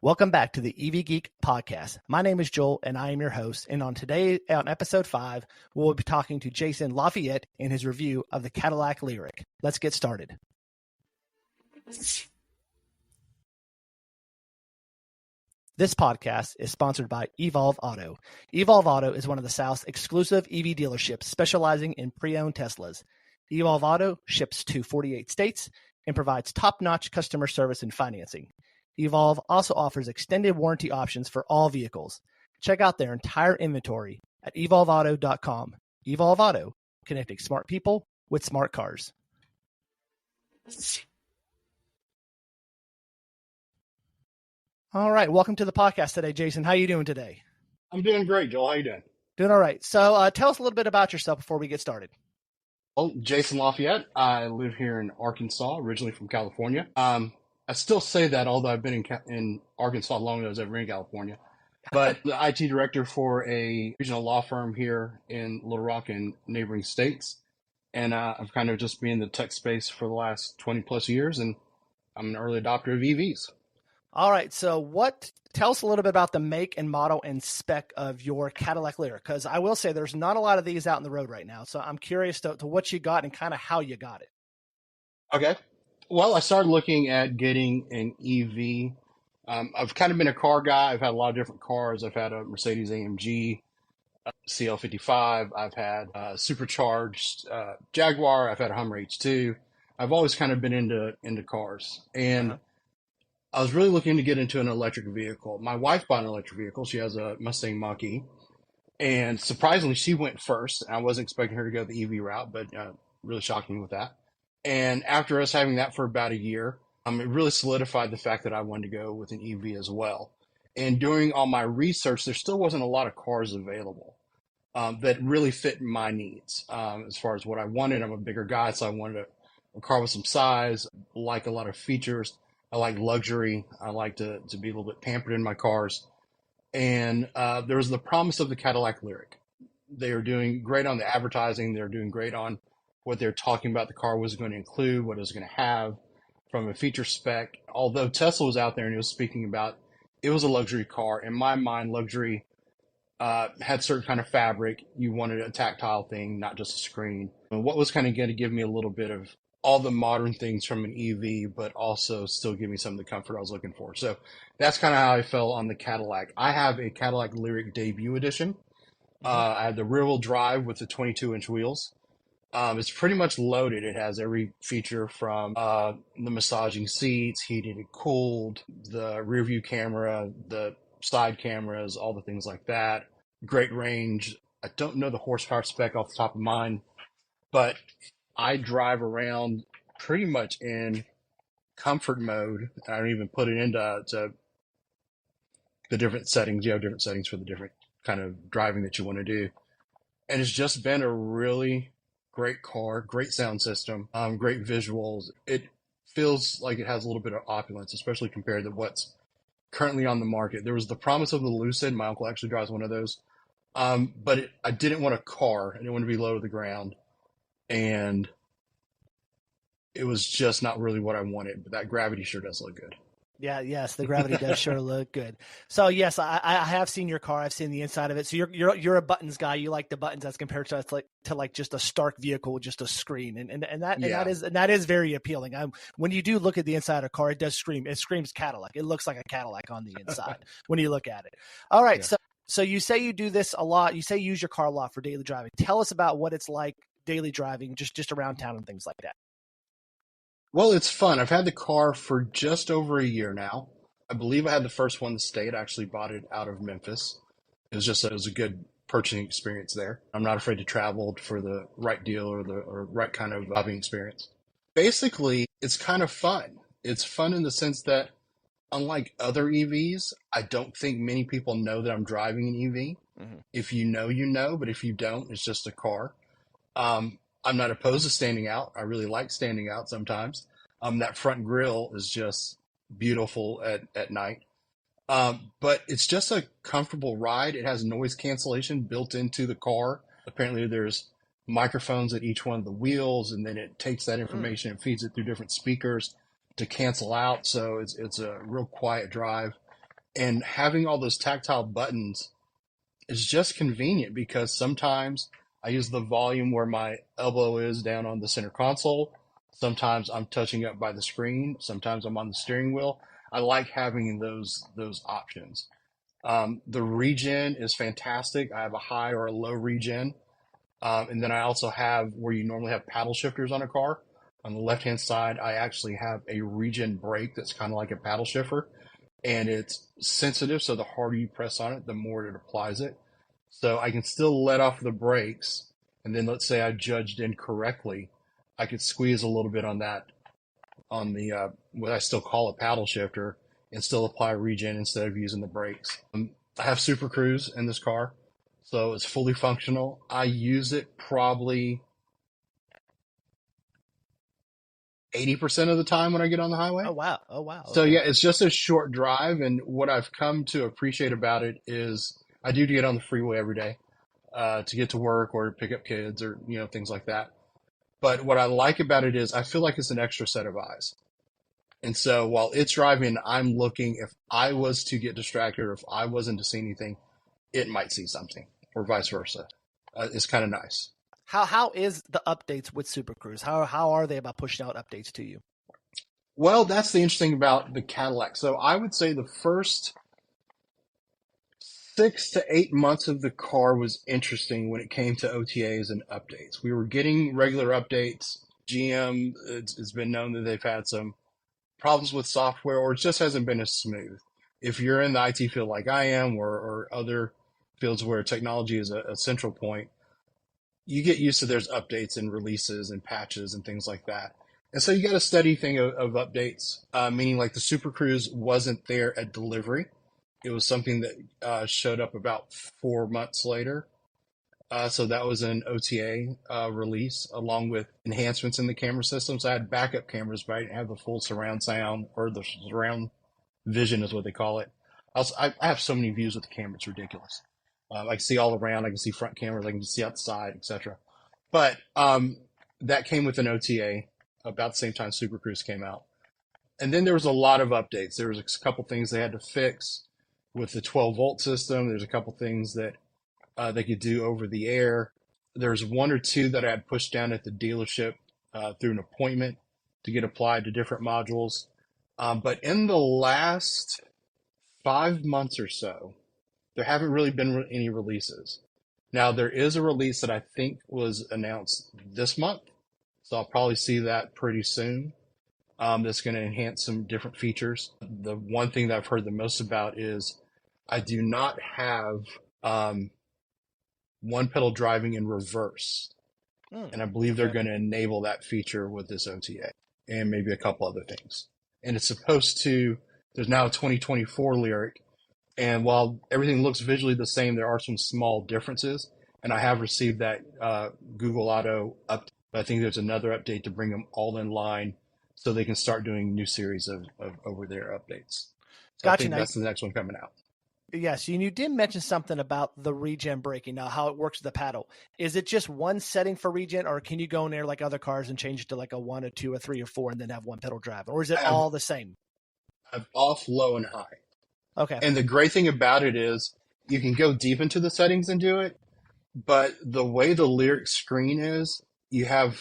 Welcome back to the EV Geek podcast. My name is Joel and I am your host. And on episode 5, we'll be talking to Jason Lafayette in his review of the Cadillac Lyriq. Let's get started. This podcast is sponsored by Evolve Auto. Evolve Auto is one of the South's exclusive EV dealerships specializing in pre-owned Teslas. Evolve Auto ships to 48 states and provides top-notch customer service and financing. Evolve also offers extended warranty options for all vehicles. Check out their entire inventory at evolveauto.com. Evolve Auto, connecting smart people with smart cars. All right, welcome to the podcast today, Jason. How are you doing today? I'm doing great, Joel. How you doing? Doing all right. So tell us a little bit about yourself before we get started. Well, Jason Lafayette. I live here in Arkansas, originally from California. I still say that, although I've been in Arkansas longer than I was ever in California. But the IT director for a regional law firm here in Little Rock and neighboring states. And I've kind of just been in the tech space for the last 20 plus years, and I'm an early adopter of EVs. All right. So tell us a little bit about the make and model and spec of your Cadillac Lyriq, because I will say there's not a lot of these out in the road right now. So I'm curious to what you got and kind of how you got it. Okay. Well, I started looking at getting an EV. I've kind of been a car guy. I've had a lot of different cars. I've had a Mercedes AMG, CL55. I've had a supercharged Jaguar. I've had a Hummer H2. I've always kind of been into cars. And I was really looking to get into an electric vehicle. My wife bought an electric vehicle. She has a Mustang Mach-E. And surprisingly, she went first. I wasn't expecting her to go the EV route, but really shocked me with that. And after us having that for about a year, it really solidified the fact that I wanted to go with an EV as well. And doing all my research, there still wasn't a lot of cars available that really fit my needs as far as what I wanted. I'm a bigger guy, so I wanted a car with some size, like a lot of features. I like luxury. I like to be a little bit pampered in my cars. And there was the promise of the Cadillac Lyriq. They were doing great on the advertising. They were doing great on what they're talking about the car was going to include, what it was going to have from a feature spec. Although Tesla was out there and it was speaking about it was a luxury car. In my mind, luxury had certain kind of fabric. You wanted a tactile thing, not just a screen. And what was kind of going to give me a little bit of all the modern things from an EV, but also still give me some of the comfort I was looking for. So that's kind of how I fell on the Cadillac. I have a Cadillac Lyriq Debut Edition. I had the rear-wheel drive with the 22-inch wheels. It's pretty much loaded. It has every feature from the massaging seats, heated and cooled, the rear view camera, the side cameras, all the things like that. Great range. I don't know the horsepower spec off the top of mine, but I drive around pretty much in comfort mode. I don't even put it into the different settings. You have different settings for the different kind of driving that you want to do. And it's just been a really great car, great sound system, great visuals. It feels like it has a little bit of opulence, especially compared to what's currently on the market. There was the promise of the Lucid. My uncle actually drives one of those. But I didn't want a car. I didn't want to be low to the ground. And it was just not really what I wanted. But that Gravity sure does look good. Yeah, yes, the Gravity does sure look good. So yes, I have seen your car. I've seen the inside of it. So you're a buttons guy. You like the buttons as compared to like just a stark vehicle with just a screen, and that is very appealing. When you do look at the inside of a car, it does scream. It screams Cadillac. It looks like a Cadillac on the inside when you look at it. All right, yeah. So you say you do this a lot. You say you use your car a lot for daily driving. Tell us about what it's like daily driving, just around town and things like that. Well, it's fun. I've had the car for just over a year now. I believe I had the first one in the state. I actually bought it out of Memphis. It was a good purchasing experience there. I'm not afraid to travel for the right deal or right kind of driving experience. Basically, it's kind of fun. It's fun in the sense that, unlike other EVs, I don't think many people know that I'm driving an EV. Mm-hmm. If you know, you know, but if you don't, it's just a car. I'm not opposed to standing out. I really like standing out sometimes. That front grille is just beautiful at night. But it's just a comfortable ride. It has noise cancellation built into the car. Apparently there's microphones at each one of the wheels, and then it takes that information and feeds it through different speakers to cancel out. So it's a real quiet drive. And having all those tactile buttons is just convenient because sometimes I use the volume where my elbow is down on the center console. Sometimes I'm touching up by the screen. Sometimes I'm on the steering wheel. I like having those options. The regen is fantastic. I have a high or a low regen. And then I also have where you normally have paddle shifters on a car. On the left-hand side, I actually have a regen brake that's kind of like a paddle shifter, and it's sensitive, so the harder you press on it, the more it applies it. So I can still let off the brakes, and then let's say I judged incorrectly, I could squeeze a little bit on that, on the what I still call a paddle shifter, and still apply regen instead of using the brakes. I have Super Cruise in this car, so it's fully functional. I use it probably 80% of the time when I get on the highway. Oh wow. Oh wow. So Okay. yeah, it's just a short drive, and what I've come to appreciate about it is I do get on the freeway every day to get to work or pick up kids or things like that. But what I like about it is I feel like it's an extra set of eyes. And so while it's driving, I'm looking. If I was to get distracted or if I wasn't to see anything, it might see something, or vice versa. It's kind of nice. How is the updates with Super Cruise? How are they about pushing out updates to you? Well, that's the interesting about the Cadillac. So I would say the first 6 to 8 months of the car was interesting when it came to OTAs and updates. We were getting regular updates. GM, it's been known that they've had some problems with software, or it just hasn't been as smooth. If you're in the IT field like I am, or other fields where technology is a central point, you get used to there's updates and releases and patches and things like that. And so you got a steady thing of updates, meaning like the Super Cruise wasn't there at delivery. It was something that showed up about 4 months later. So that was an OTA release along with enhancements in the camera system. So I had backup cameras, but I didn't have the full surround sound, or the surround vision is what they call it. I have so many views with the camera, it's ridiculous. I can see all around. I can see front cameras. I can see outside, etc. But that came with an OTA about the same time Super Cruise came out. And then there was a lot of updates. There was a couple things they had to fix with the 12-volt system. There's a couple things that they could do over the air. There's one or two that I had pushed down at the dealership through an appointment to get applied to different modules. But in the last 5 months or so, there haven't really been any releases. Now, there is a release that I think was announced this month, so I'll probably see that pretty soon. That's going to enhance some different features. The one thing that I've heard the most about is I do not have one pedal driving in reverse. And I believe they're going to enable that feature with this OTA and maybe a couple other things. And it's supposed to, there's now a 2024 Lyriq. And while everything looks visually the same, there are some small differences. And I have received that Google Auto update. But I think there's another update to bring them all in line so they can start doing new series of over-the-air updates. So I think that's the next one coming out. Yes, and you did mention something about the regen braking, now how it works with the paddle. Is it just one setting for regen, or can you go in there like other cars and change it to like a 1, a 2, a 3, or 4 and then have one pedal drive? Or is it all the same? I have off, low, and high. Okay. And the great thing about it is you can go deep into the settings and do it, but the way the Lyriq screen is, you have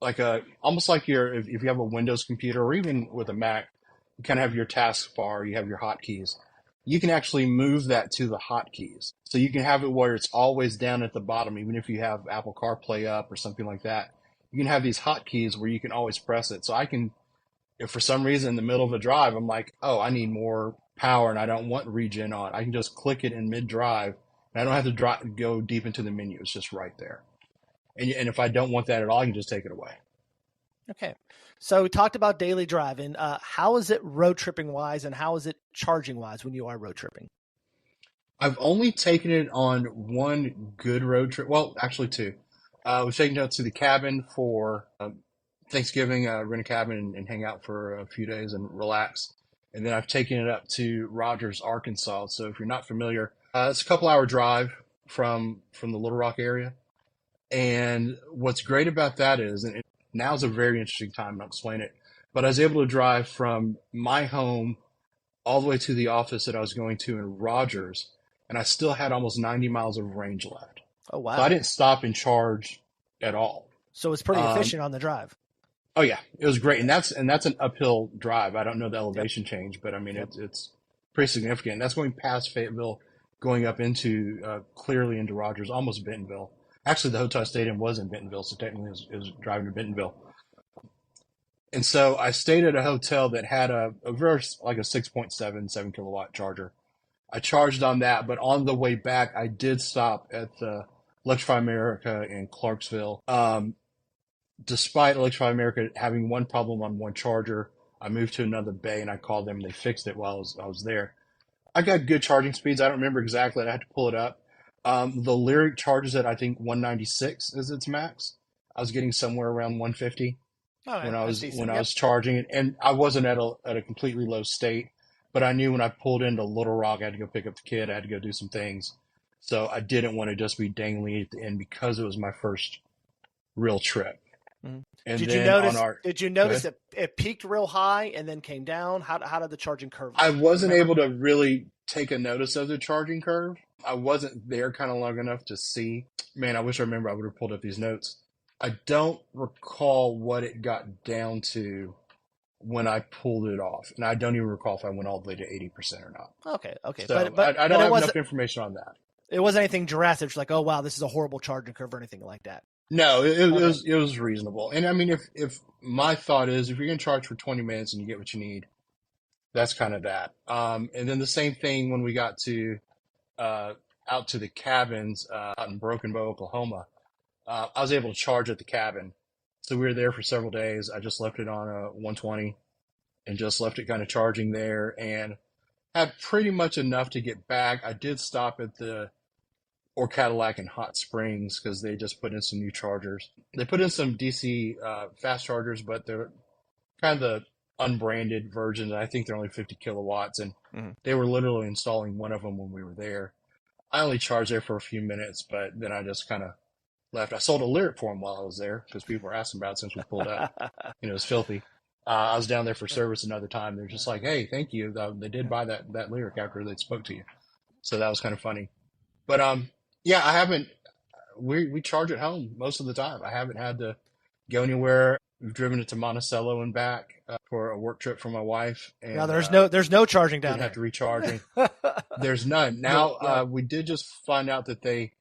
like almost like if you have a Windows computer or even with a Mac, you kind of have your taskbar, you have your hotkeys. You can actually move that to the hotkeys. So you can have it where it's always down at the bottom, even if you have Apple CarPlay up or something like that. You can have these hotkeys where you can always press it. So I can, if for some reason in the middle of a drive, I'm like, oh, I need more power and I don't want regen on, I can just click it in mid-drive and I don't have to go deep into the menu. It's just right there. And if I don't want that at all, I can just take it away. Okay. So we talked about daily driving. How is it road tripping wise, and how is it charging wise when you are road tripping? I've only taken it on one good road trip. Well, actually two. We've taken it to the cabin for Thanksgiving, rent a cabin and hang out for a few days and relax. And then I've taken it up to Rogers, Arkansas. So if you're not familiar, it's a couple-hour drive from the Little Rock area. And what's great about that is, and now's a very interesting time, and I'll explain it, but I was able to drive from my home all the way to the office that I was going to in Rogers, and I still had almost 90 miles of range left. Oh, So I wow. didn't stop and charge at all. So it's pretty Um, efficient on the drive. oh yeah, it was great, Okay. and that's an uphill drive. I don't know the Yep. elevation change, but I mean Yep. it's pretty significant. That's going past Fayetteville, going up into clearly into Rogers, almost Bentonville. Actually, the hotel I stayed in was in Bentonville, so technically it was driving to Bentonville. And so I stayed at a hotel that had a very like a 6.77 kilowatt charger. I charged on that, but on the way back, I did stop at the Electrify America in Clarksville. Despite Electrify America having one problem on one charger, I moved to another bay and I called them and they fixed it while I was there. I got good charging speeds. I don't remember exactly. I had to pull it up. The Lyriq charges at I think 196 is its max. I was getting somewhere around 150 All right. That's when decent. I Yep. was charging it, and I wasn't at a completely low state, but I knew when I pulled into Little Rock, I had to go pick up the kid, I had to go do some things, so I didn't want to just be dangling at the end because it was my first real trip. Mhm. And Did you then on notice? our Did you go notice ahead. it peaked real high and then came down? How did the charging curve I look? Do you wasn't remember? able to really take a notice of the charging curve. I wasn't there kind of long enough to see. Man, I wish I remember. I would have pulled up these notes. I don't recall what it got down to when I pulled it off. And I don't even recall if I went all the way to 80% or not. Okay. Okay. So I But don't have enough information on that. it wasn't anything drastic. It's like, oh wow, this is a horrible charging curve or anything like that. No, Okay. it was reasonable. And I mean, if my thought is if you're going to charge for 20 minutes and you get what you need, that's kind of that. And then the same thing when we got to uh, out to the cabins out in Broken Bow, Oklahoma. I was able to charge at the cabin. So we were there for several days. I just left it on a 120 and just left it kind of charging there and had pretty much enough to get back. I did stop at the or Cadillac in Hot Springs because they just put in some new chargers. They put in some DC fast chargers, but they're kind of the unbranded version. I think they're only 50 kilowatts, and Mhm. they were literally installing one of them when we were there. I only charged there for a few minutes, but then I just kind of left. I sold a Lyriq for them while I was there because people were asking about it since we pulled up. You know, it was filthy. I was down there for service another time. They're just like, "Hey, thank you." They did buy that Lyriq after they spoke to you, so that was kind of funny. But yeah, I haven't. We charge at home most of the time. I haven't had to go anywhere. We've driven it to Monticello and back for a work trip for my wife, Now and there's no charging down didn't have there. to recharge. There's none Yeah, now. yeah. We did just find out that they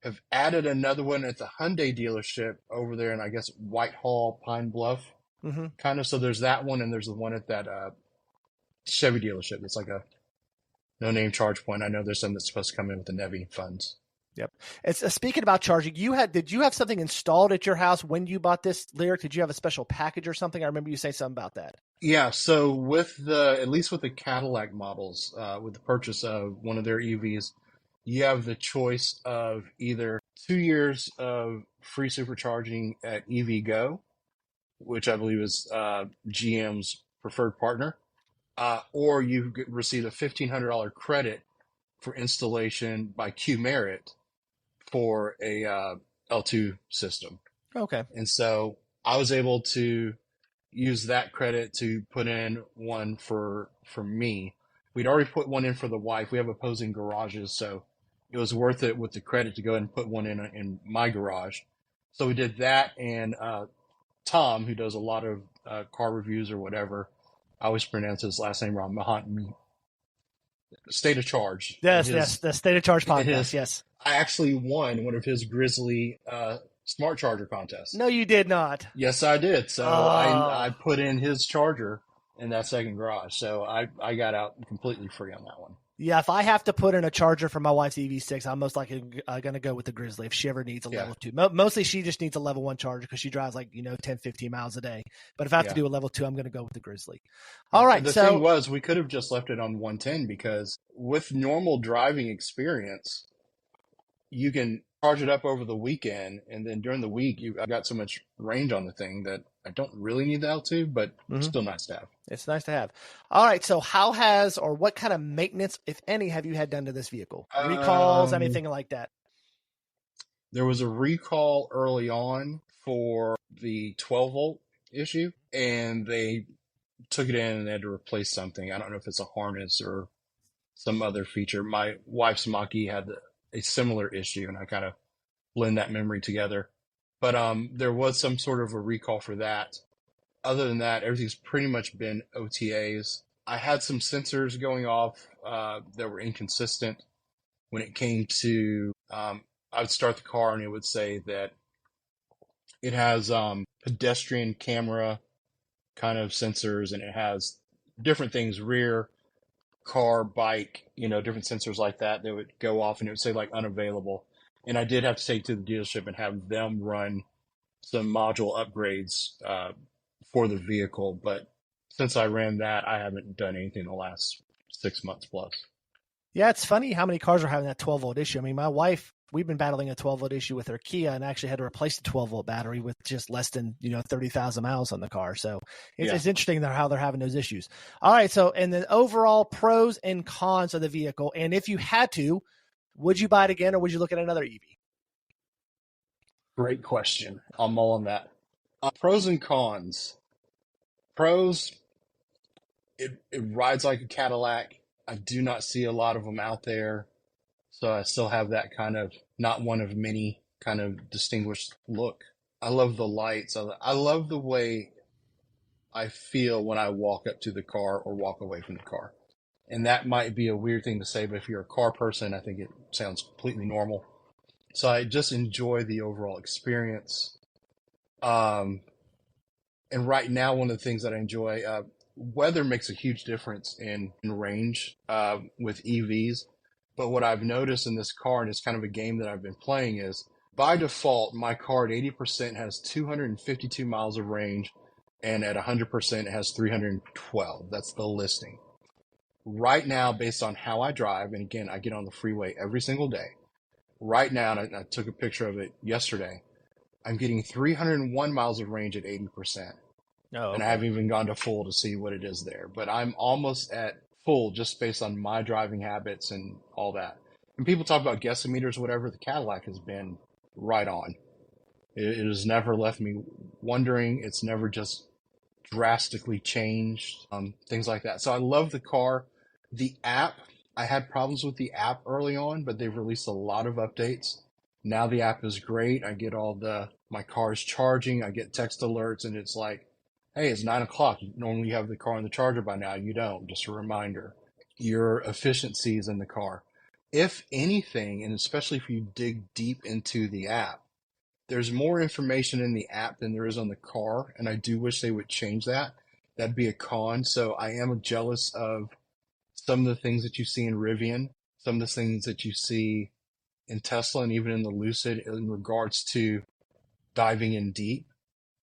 have added another one at the Hyundai dealership over there in I guess Whitehall, Pine Bluff, Hmm. kind of. So there's that one, and there's the one at that Chevy dealership. It's like a no name charge point. I know there's some that's supposed to come in with the Nevy funds. Yep. It's speaking about charging. Did you have something installed at your house when you bought this Lyriq? Did you have a special package or something? I remember you saying something about that. Yeah, so with at least with the Cadillac models, with the purchase of one of their EVs, you have the choice of either 2 years of free supercharging at EVgo, which I believe is GM's preferred partner, or you receive a $1,500 credit for installation by Q Merit for a L2 system. Okay. And so I was able to use that credit to put in one for me. We'd already put one in for the wife. We have opposing garages, so it was worth it with the credit to go ahead and put one in my garage. So we did that, and Tom, who does a lot of car reviews or whatever, I always pronounce his last name wrong. State of Charge. Yes, yes. The State of Charge In podcast. Yes. I actually won one of his Grizzly smart charger contests. No, you did not. Yes, I did. So I Oh. put in his charger in that second garage. So I got out completely free on that one. Yeah, if I have to put in a charger for my wife's EV6, I'm most likely going to go with the Grizzly if she ever needs a Yeah. level 2. Mostly she just needs a level 1 charger because she drives 10, 15 miles a day. But if I have to Yeah. do a level 2, I'm going to go with the Grizzly. All right. The thing was, we could have just left it on 110 because with normal driving experience, you can charge it up over the weekend, and then during the week, I got so much range on the thing that I don't really need the L2, but still nice to have. It's nice to have. All right. So how has or what kind of maintenance, if any, have you had done to this vehicle? Recalls, anything like that? There was a recall early on for the 12 volt issue, and they took it in and they had to replace something. I don't know if it's a harness or some other feature. My wife's Mach-E had a similar issue, and I kind of blend that memory together. But there was some sort of a recall for that. Other than that, everything's pretty much been OTAs. I had some sensors going off that were inconsistent when it came to. I would start the car and it would say that it has pedestrian camera kind of sensors, and it has different things, rear, car, bike, different sensors like that that would go off and it would say like unavailable. And I did have to take to the dealership and have them run some module upgrades for the vehicle. But since I ran that, I haven't done anything in the last 6 months plus. Yeah, it's funny how many cars are having that 12-volt issue. I mean, my wife, we've been battling a 12-volt issue with her Kia and actually had to replace the 12-volt battery with just less than 30,000 miles on the car. So it's interesting how they're having those issues. All right, so and then overall pros and cons of the vehicle, and if you had to, would you buy it again or would you look at another EV? Great question. I'll mull on that. Pros and cons. Pros, it rides like a Cadillac. I do not see a lot of them out there. So I still have that kind of not one of many kind of distinguished look. I love the lights. I love the way I feel when I walk up to the car or walk away from the car. And that might be a weird thing to say, but if you're a car person, I think it sounds completely normal. So I just enjoy the overall experience. And right now, one of the things that I enjoy, weather makes a huge difference in range with EVs. But what I've noticed in this car, and it's kind of a game that I've been playing, is by default, my car at 80% has 252 miles of range, and at 100% it has 312. That's the listing. Right now, based on how I drive, and again, I get on the freeway every single day. Right now, and I took a picture of it yesterday, I'm getting 301 miles of range at 80%. Oh, okay. And I haven't even gone to full to see what it is there. But I'm almost at full just based on my driving habits and all that. And people talk about guessometers, whatever, the Cadillac has been right on. It has never left me wondering. It's never just drastically changed, things like that. So I love the car. The app, I had problems with the app early on, but they've released a lot of updates. Now the app is great. I get my car's charging. I get text alerts, and it's like, hey, it's 9 o'clock. Normally you have the car on the charger by now. You don't. Just a reminder. Your efficiencies in the car. If anything, and especially if you dig deep into the app, there's more information in the app than there is on the car, and I do wish they would change that. That'd be a con. So I am jealous of some of the things that you see in Rivian, some of the things that you see in Tesla, and even in the Lucid in regards to diving in deep.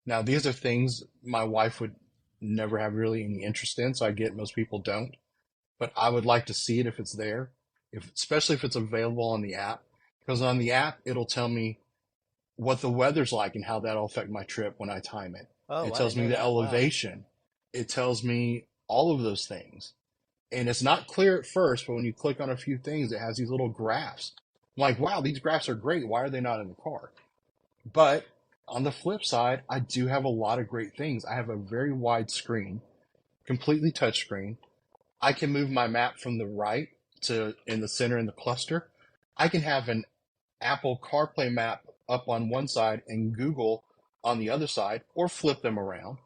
Now, these are things my wife would never have really any interest in, so I get most people don't. But I would like to see it if it's there, especially if it's available on the app. Because on the app, it'll tell me what the weather's like and how that'll affect my trip when I time it. It tells me the elevation. Wow. It tells me all of those things. And it's not clear at first, but when you click on a few things, it has these little graphs. I'm like, wow, these graphs are great. Why are they not in the car? But on the flip side, I do have a lot of great things. I have a very wide screen, completely touchscreen. I can move my map from the right to in the center in the cluster. I can have an Apple CarPlay map up on one side and Google on the other side, or flip them around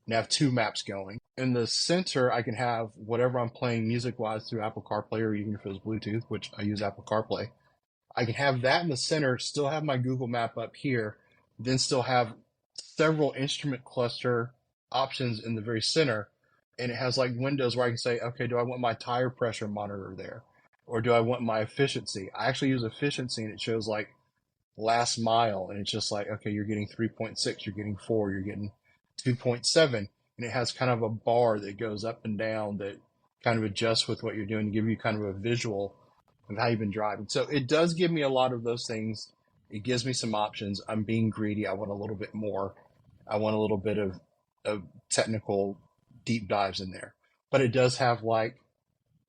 and have two maps going. In the center, I can have whatever I'm playing music-wise through Apple CarPlay, or even if it was Bluetooth, which I use Apple CarPlay. I can have that in the center, still have my Google map up here, then still have several instrument cluster options in the very center. And it has like windows where I can say, okay, do I want my tire pressure monitor there? Or do I want my efficiency? I actually use efficiency, and it shows like last mile, and it's just like, okay, you're getting 3.6, you're getting 4, you're getting 2.7. And it has kind of a bar that goes up and down that kind of adjusts with what you're doing to give you kind of a visual of how you've been driving. So it does give me a lot of those things. It gives me some options. I'm being greedy. I want a little bit more. I want a little bit of technical deep dives in there. But it does have like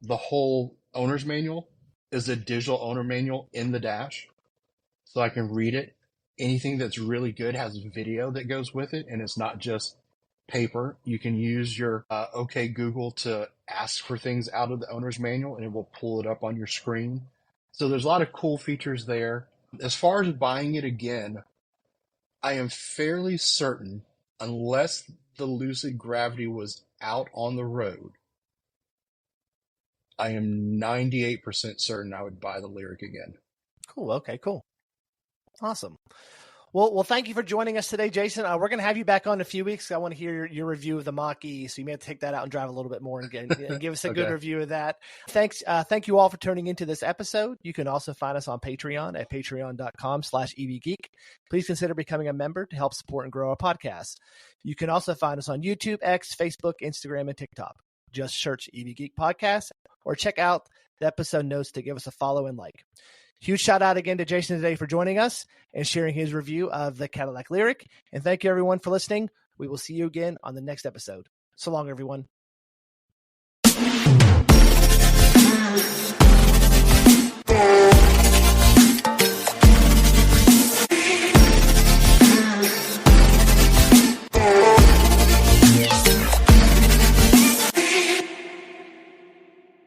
the whole owner's manual is a digital owner manual in the dash. So I can read it. Anything that's really good has video that goes with it, and it's not just paper. You can use your OK Google to ask for things out of the owner's manual, and it will pull it up on your screen. So there's a lot of cool features there. As far as buying it again, I am fairly certain, unless the Lucid Gravity was out on the road, I am 98% certain I would buy the Lyriq again. Cool. Okay, cool. Awesome. Well, thank you for joining us today, Jason. We're going to have you back on in a few weeks. I want to hear your review of the Mach-E, so you may have to take that out and drive a little bit more and give us a Okay. good review of that. Thanks. Thank you all for tuning into this episode. You can also find us on Patreon at patreon.com/evgeek. Please consider becoming a member to help support and grow our podcast. You can also find us on YouTube, X, Facebook, Instagram, and TikTok. Just search EV Geek Podcast or check out the episode notes to give us a follow and like. Huge shout out again to Jason today for joining us and sharing his review of the Cadillac Lyriq. And thank you everyone for listening. We will see you again on the next episode. So long, everyone.